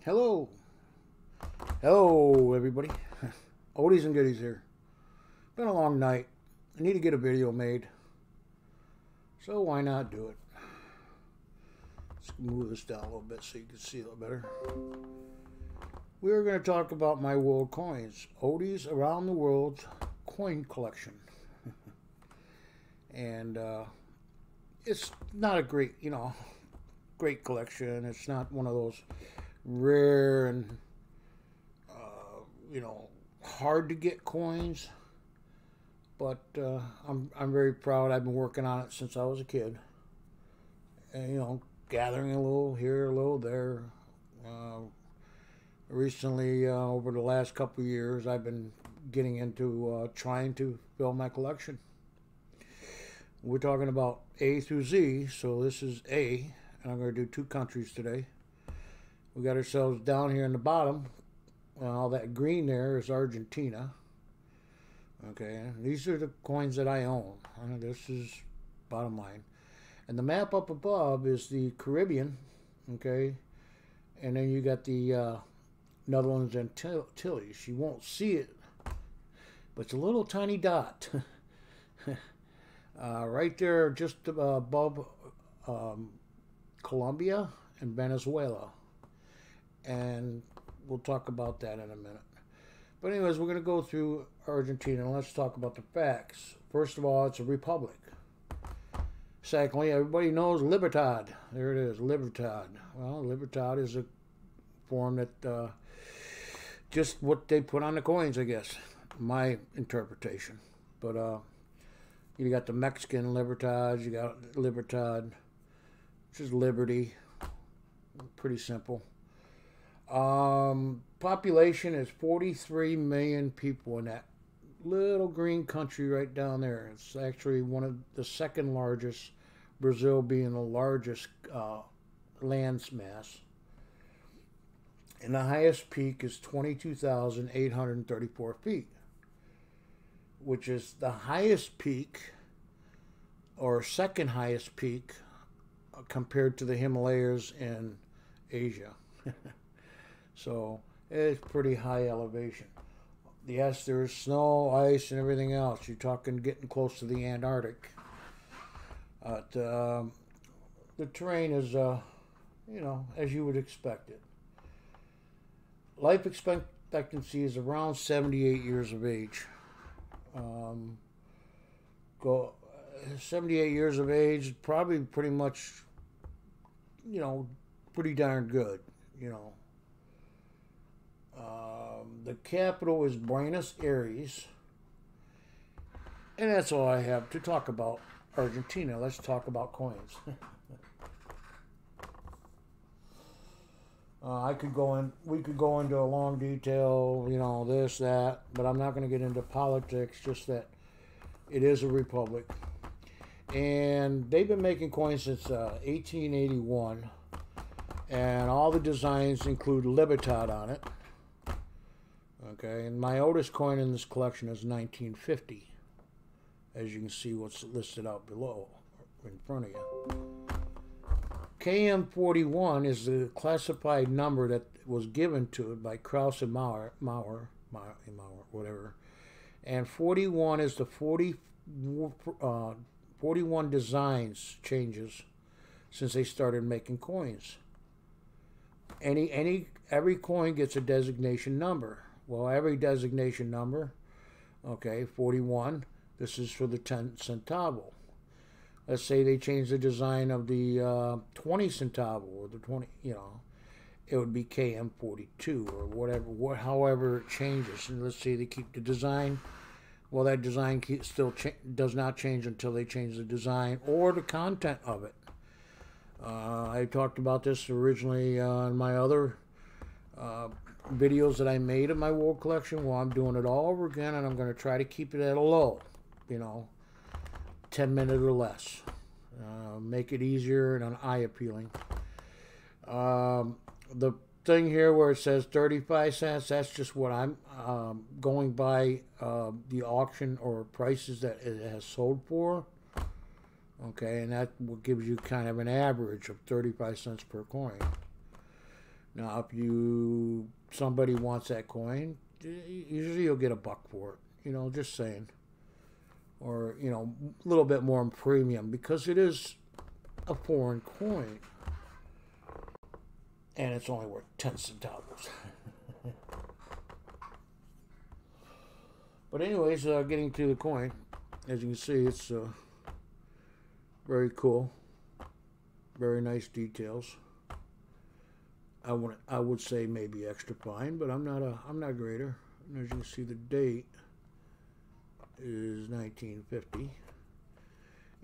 Hello. Hello, everybody. Oldies and goodies here. Been a long night. I need to get a video made. So why not do it? Let's move this down a little bit so you can see a little better. We're going to talk about my world coins. Oldies around the world coin collection. And it's not a great, great collection. It's not one of those rare and hard to get coins, but I'm very proud. I've been working on it since I was a kid, and gathering a little here, a little there. Recently, over the last couple of years, I've been getting into trying to build my collection. We're talking about A through Z, so this is A, and I'm going to do two countries today. We got ourselves down here in the bottom. All that green there is Argentina. Okay, these are the coins that I own. This is bottom line. And the map up above is the Caribbean. Okay, and then you got the Netherlands and Antilles. You won't see it, but it's a little tiny dot. Right there, just above Colombia and Venezuela. And we'll talk about that in a minute. But anyways, we're going to go through Argentina and let's talk about the facts. First of all, it's a republic. Secondly, everybody knows Libertad. There it is, Libertad. Well, Libertad is a form that just what they put on the coins, I guess. My interpretation. But you got the Mexican Libertad, you got Libertad, which is liberty. Pretty simple. Population is 43 million people in that little green country right down there. It's actually one of the second largest, Brazil being the largest land mass. And the highest peak is 22,834 feet, which is the highest peak or second highest peak compared to the Himalayas in Asia. So it's pretty high elevation. Yes, there's snow, ice, and everything else. You're talking getting close to the Antarctic. The terrain is, as you would expect it. Life expectancy is around 78 years of age. 78 years of age, probably pretty much, pretty darn good, The capital is Buenos Aires. And that's all I have to talk about Argentina. Let's talk about coins. We could go into a long detail, this, that, but I'm not going to get into politics, just that it is a republic. And they've been making coins since 1881. And all the designs include Libertad on it. Okay, and my oldest coin in this collection is 1950. As you can see what's listed out below, in front of you. KM41 is the classified number that was given to it by Krauss and Maurer, whatever. And 41 is the 41 designs changes since they started making coins. Every coin gets a designation number. Well, every designation number, okay, 41, this is for the 10 centavo. Let's say they change the design of the 20 centavo or the 20, it would be KM42 or whatever, however it changes. And let's say they keep the design. Well, that design still does not change until they change the design or the content of it. I talked about this originally in my other videos that I made of my world collection. Well, I'm doing it all over again, and I'm going to try to keep it at a low, 10 minutes or less. Make it easier and eye-appealing. The thing here where it says 35 cents, that's just what I'm going by the auction or prices that it has sold for. Okay, and that gives you kind of an average of 35 cents per coin. Now, if somebody wants that coin, usually you'll get $1 for it. You know, just saying. Or, you know, a little bit more in premium because it is a foreign coin. And it's only worth 10 centavos. But anyways, getting to the coin, as you can see, it's very cool. Very nice details. I would say maybe extra fine, but I'm not a grader. And as you can see, the date is 1950.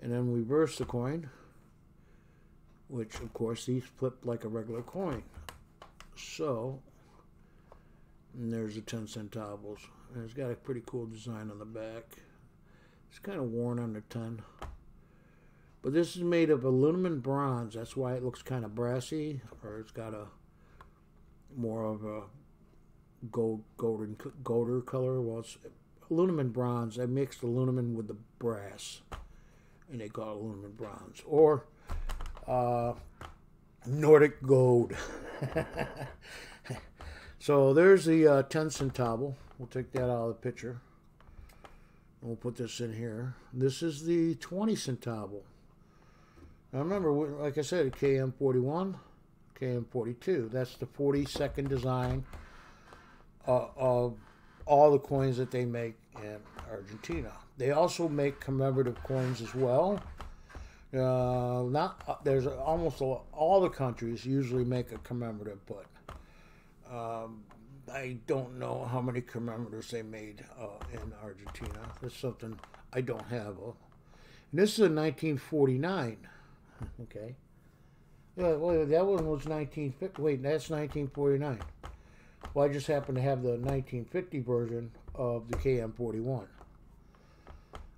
And then we reverse the coin, which of course these flip like a regular coin. So, and there's the 10 centavos. And it's got a pretty cool design on the back. It's kind of worn on the 10. But this is made of aluminum bronze. That's why it looks kind of brassy, or it's got a more of a golder color. Well, it's aluminum bronze. They mixed aluminum with the brass, and they call it aluminum bronze, or Nordic gold. So there's the 10 centavo. We'll take that out of the picture. And we'll put this in here. This is the 20 centavo. Now remember, like I said, KM41, KM42. That's the 42nd design of all the coins that they make in Argentina. They also make commemorative coins as well. There's almost all the countries usually make a commemorative, but I don't know how many commemoratives they made in Argentina. That's something I don't have. And this is a 1949. Okay. Yeah, well, that one was 1950. Wait, that's 1949. Well, I just happen to have the 1950 version of the KM41.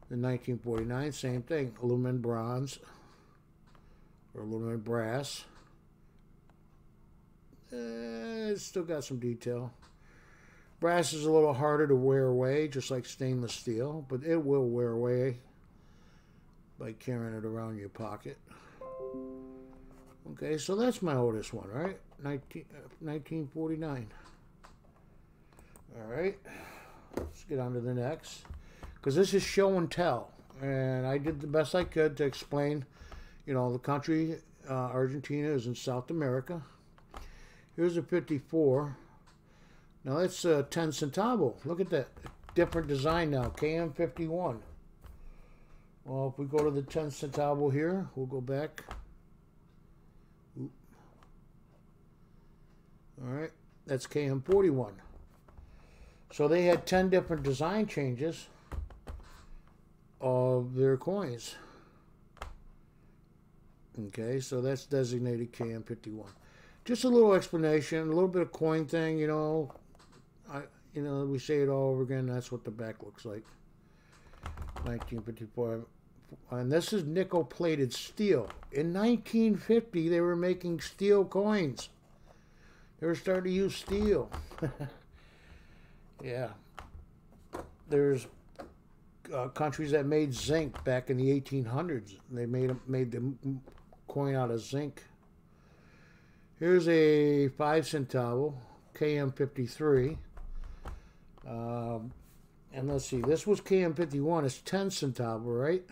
The 1949, same thing. Aluminum bronze or aluminum brass. It's still got some detail. Brass is a little harder to wear away, just like stainless steel, but it will wear away by carrying it around your pocket. Okay, so that's my oldest one, right? 1949. All right, let's get on to the next. Because this is show and tell. And I did the best I could to explain, you know, the country, Argentina is in South America. Here's a 54. Now that's 10 centavo. Look at that. Different design now. KM51. Well, if we go to the 10 centavo here, we'll go back. Oop. All right. That's KM41. So they had 10 different design changes of their coins. Okay, so that's designated KM51. Just a little explanation, a little bit of coin thing, you know. We say it all over again. That's what the back looks like. 1954, and this is nickel-plated steel. In 1950, they were making steel coins. They were starting to use steel. Yeah, there's countries that made zinc back in the 1800s. They made the coin out of zinc. Here's a 5 centavo, KM53. And let's see, this was KM51. It's 10 centavo, right?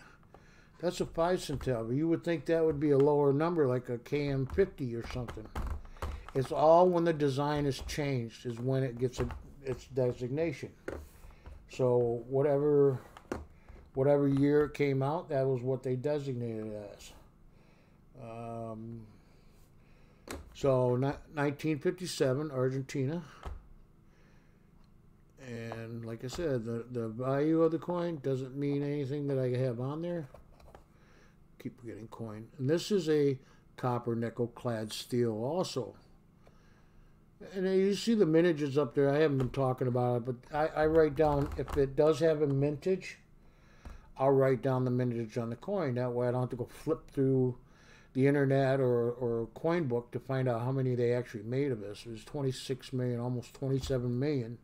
That's a 5 centavo. You would think that would be a lower number, like a KM50 or something. It's all when the design is changed is when it gets its designation. So whatever year it came out, that was what they designated it as. So 1957, Argentina. And like I said, the value of the coin doesn't mean anything that I have on there. Keep getting coin. And this is a copper nickel clad steel also. And you see the mintages up there. I haven't been talking about it, but I write down, if it does have a mintage, I'll write down the mintage on the coin. That way I don't have to go flip through the internet or coin book to find out how many they actually made of this. There's 26 million, almost 27 million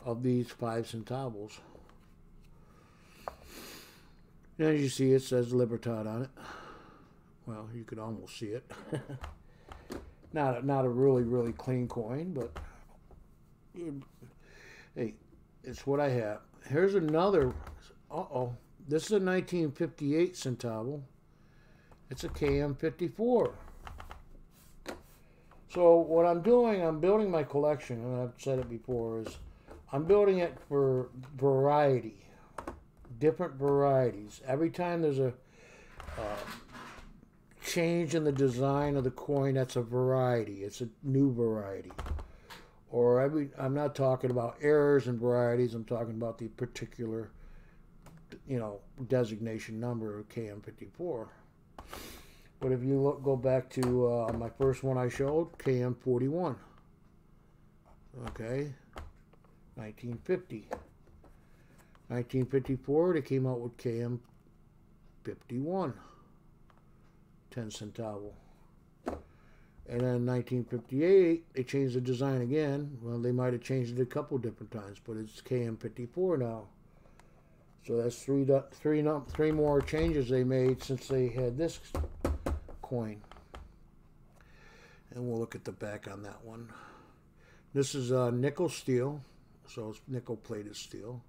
of these 5 centavos. And as you see, it says Libertad on it. Well, you could almost see it. Not a really clean coin, but hey, it's what I have. Here's another. This is a 1958 centavo. It's a KM54. So what I'm doing, I'm building my collection, and I've said it before, is I'm building it for variety, different varieties. Every time there's a change in the design of the coin, that's a variety. It's a new variety. Or I'm not talking about errors and varieties. I'm talking about the particular, designation number of KM54. But if you go back to my first one I showed, KM41. Okay, 1950. 1954, they came out with KM51, 10 centavo. And then 1958, they changed the design again. Well, they might have changed it a couple different times, but it's KM54 now. So that's three more changes they made since they had this coin. And we'll look at the back on that one. This is nickel steel, so it's nickel plated steel.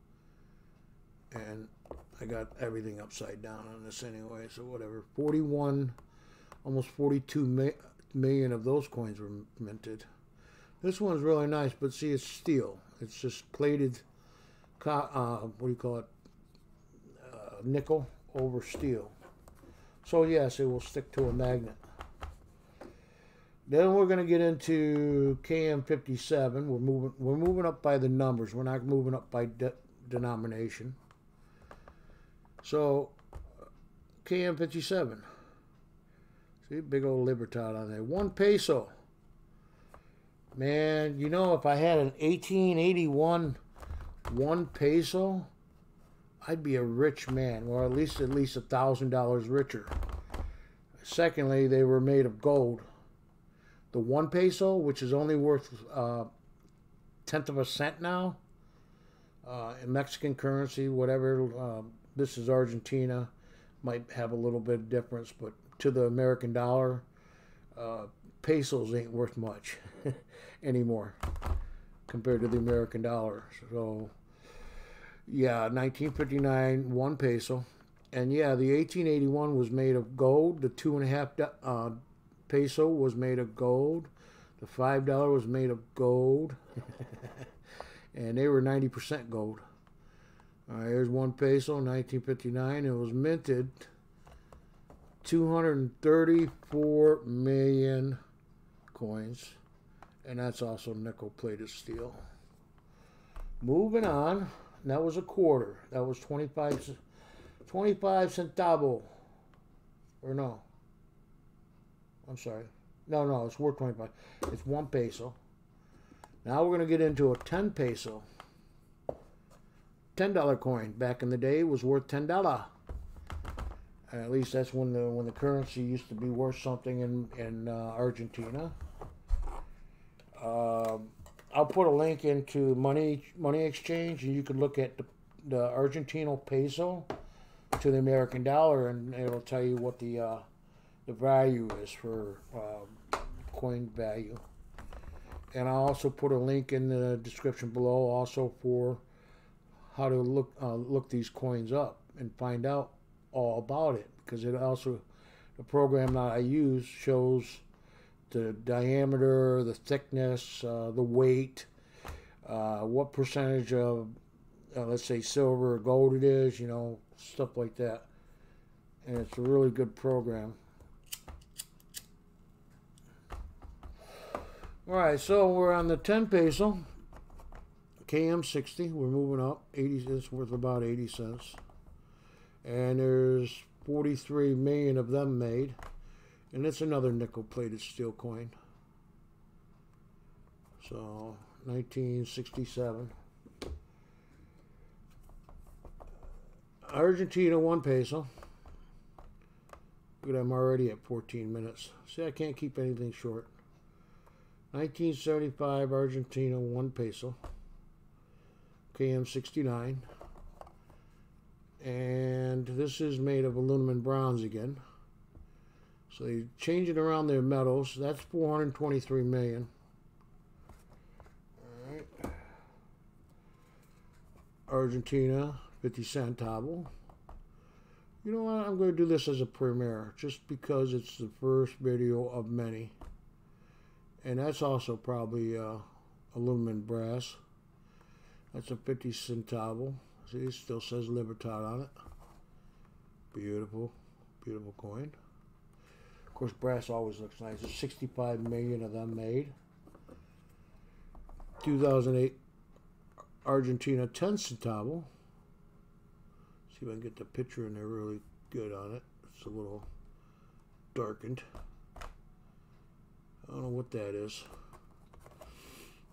And I got everything upside down on this anyway, so whatever. 41, almost 42 million of those coins were minted. This one's really nice, but see, it's steel. It's just plated, what do you call it? Nickel over steel. So yes, it will stick to a magnet. Then we're going to get into KM57. We're moving up by the numbers. We're not moving up by denomination. So KM57. See, big old Libertad on there. 1 peso. Man, if I had an 1881 1 peso, I'd be a rich man, or at least $1,000 richer. Secondly, they were made of gold. The 1 peso, which is only worth 1/10 of a cent now, in Mexican currency, whatever. This is Argentina, might have a little bit of difference, but to the American dollar, pesos ain't worth much anymore compared to the American dollar. So yeah, 1959, 1 peso. And yeah, the 1881 was made of gold. The 2.5 peso was made of gold. The $5 was made of gold. And they were 90% gold. All right, here's 1 peso, 1959. It was minted 234 million coins. And that's also nickel plated steel. Moving on. That was a quarter. That was 25 centavo. Or no. I'm sorry. No, it's worth 25. It's 1 peso. Now we're going to get into a 10 peso. $10 coin. Back in the day, it was worth $10. At least that's when the currency used to be worth something in Argentina. I'll put a link into money exchange, and you can look at the Argentine peso to the American dollar, and it'll tell you what the value is for coin value. And I'll also put a link in the description below also for how to look these coins up and find out all about it, because it also, the program that I use shows the diameter, the thickness, the weight, what percentage of, let's say, silver or gold it is, stuff like that. And it's a really good program. All right, so we're on the 10 peso, KM60. We're moving up. 80. It's worth about 80 cents. And there's 43 million of them made. And it's another nickel-plated steel coin. So, 1967. Argentina, 1 peso. Good, I'm already at 14 minutes. See, I can't keep anything short. 1975, Argentina, 1 peso. KM69. And this is made of aluminum and bronze again. So they change it around their metals. That's 423 million. All right. Argentina, 50 centavo. You know what? I'm going to do this as a premiere just because it's the first video of many. And that's also probably aluminum brass. That's a 50 centavo. See, it still says Libertad on it. Beautiful, beautiful coin. Of course, brass always looks nice. There's 65 million of them made. 2008 Argentina 10 centavo. See if I can get the picture in there really good on it. It's a little darkened. I don't know what that is.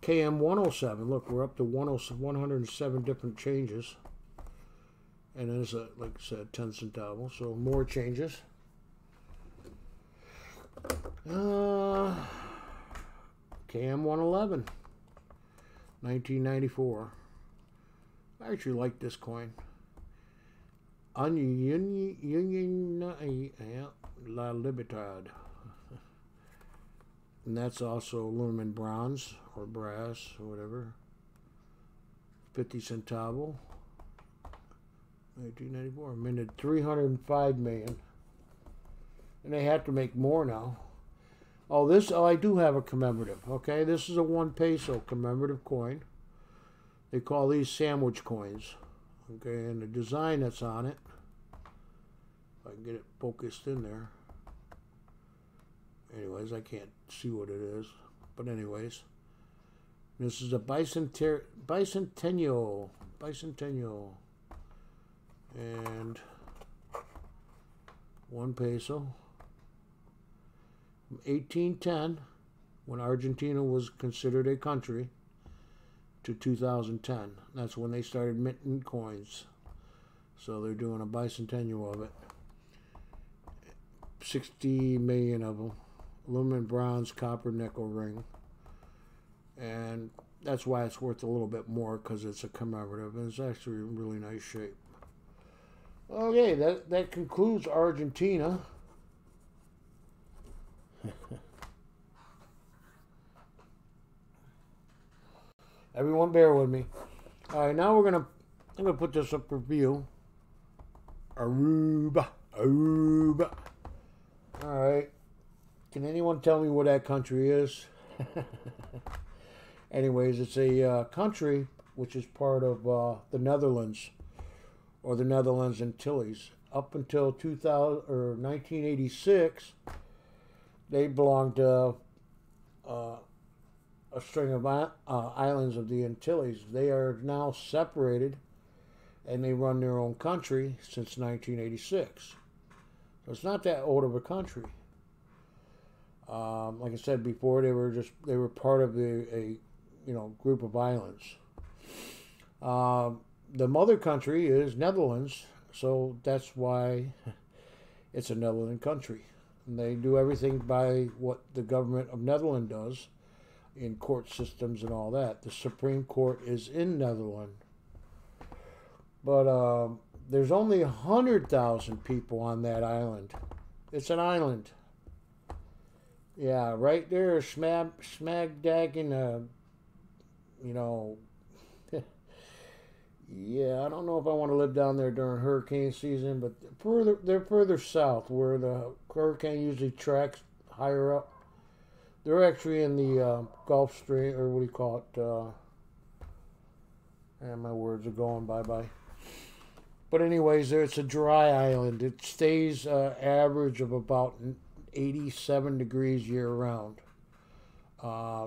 KM 107. Look, we're up to 107 different changes. And there's a, like I said, 10 centavo. So more changes. KM 111. 1994. I actually like this coin. Union La Libertad. And that's also aluminum bronze or brass or whatever. 50 centavo. 1994. Minted 305 million. And they have to make more now. Oh, this, oh, I do have a commemorative. Okay, this is a 1 peso commemorative coin. They call these sandwich coins. Okay, and the design that's on it, if I can get it focused in there. Anyways, I can't see what it is. But anyways, this is a bicentennial. And 1 peso. From 1810, when Argentina was considered a country, to 2010. That's when they started minting coins. So they're doing a bicentennial of it. 60 million of them. Aluminum, bronze, copper, nickel ring. And that's why it's worth a little bit more, because it's a commemorative. And it's actually in really nice shape. Okay, that concludes Argentina. Everyone bear with me. Alright, now I'm gonna put this up for view. Aruba. Alright. Can anyone tell me what that country is? Anyways, it's a country which is part of the Netherlands, or the Netherlands Antilles. Up until 1986, they belonged to a string of islands of the Antilles. They are now separated, and they run their own country since 1986. So it's not that old of a country. Like I said before, they were part of a group of islands. The mother country is Netherlands, so that's why it's a Netherlands country. And they do everything by what the government of Netherlands does in court systems and all that. The Supreme Court is in Netherlands. But there's only 100,000 people on that island. It's an island. Yeah, right there, smack dab in yeah, I don't know if I want to live down there during hurricane season, but they're further south where the hurricane usually tracks higher up. They're actually in the Gulf Stream, or what do you call it? And my words are going bye-bye. But anyways, it's a dry island. It stays average of about 87 degrees year-round.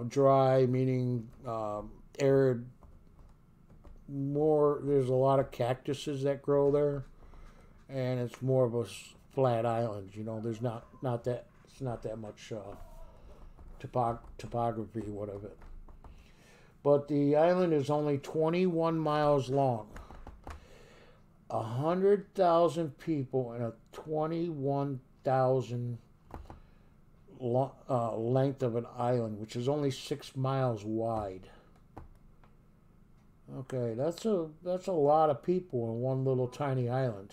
Dry, meaning arid. There's a lot of cactuses that grow there, and it's more of a flat island. There's not that much topography, whatever. But the island is only 21 miles long. 100,000 people in a 21,000 length of an island, which is only 6 miles wide. Okay, that's a lot of people in one little tiny island.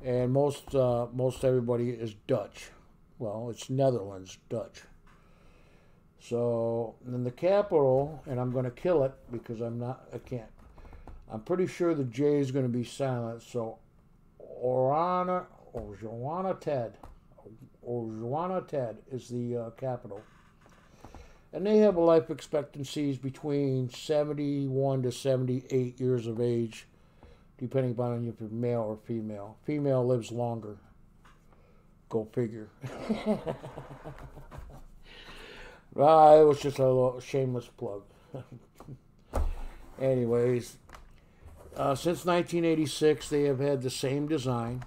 And most everybody is Dutch. Well, it's Netherlands, Dutch. So, and then the capital, and I'm going to kill it because I can't. I'm pretty sure the J is going to be silent. So, Joanna Ted is the capital. And they have a life expectancies between 71 to 78 years of age, depending upon if you're male or female. Female lives longer. Go figure. It was just a little shameless plug. Anyways, since 1986, they have had the same design.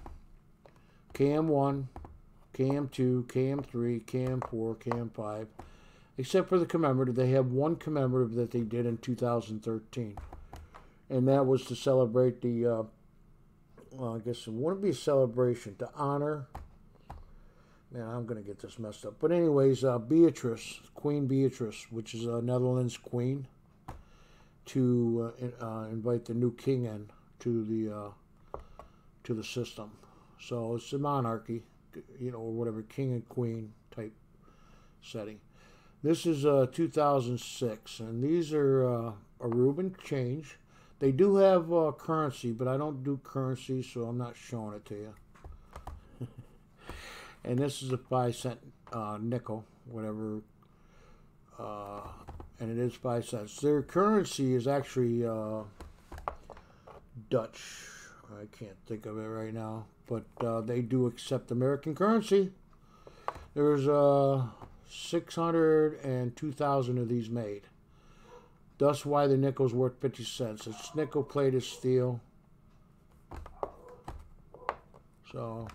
KM1, KM2, KM3, KM4, KM5. Except for the commemorative. They have one commemorative that they did in 2013. And that was to celebrate the, well, I guess it wouldn't be a celebration, to honor, man, I'm going to get this messed up. But anyways, Beatrice, Queen Beatrice, which is a Netherlands queen, to invite the new king in to the system. So it's a monarchy, you know, or whatever, king and queen type setting. This is 2006, and these are Aruban change. They do have currency, but I don't do currency, so I'm not showing it to you. And this is a 5-cent nickel, whatever, and it is 5 cents. Their currency is actually Dutch. I can't think of it right now, but they do accept American currency. There's 602,000 of these made. Thus why the nickel's worth 50 cents. It's nickel plated steel. So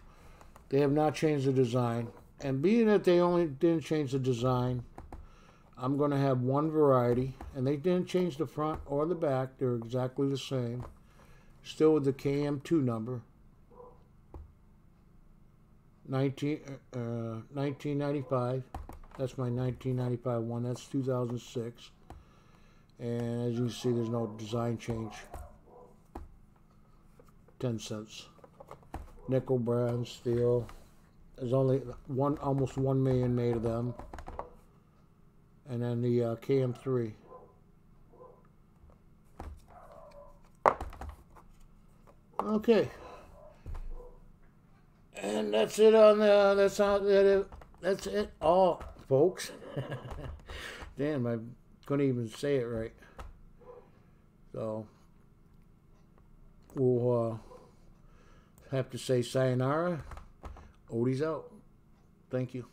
they have not changed the design. And being that they only didn't change the design, I'm going to have one variety. And they didn't change the front or the back. They're exactly the same. Still with the KM2 number. 1995. That's my 1995 one. That's 2006. And as you can see, there's no design change. 10 cents. Nickel, bronze, steel. There's only almost 1 million made of them. And then the KM3. Okay. And that's it on the, that's it all, folks. Damn, I couldn't even say it right. So we'll have to say sayonara. Oldies out. Thank you.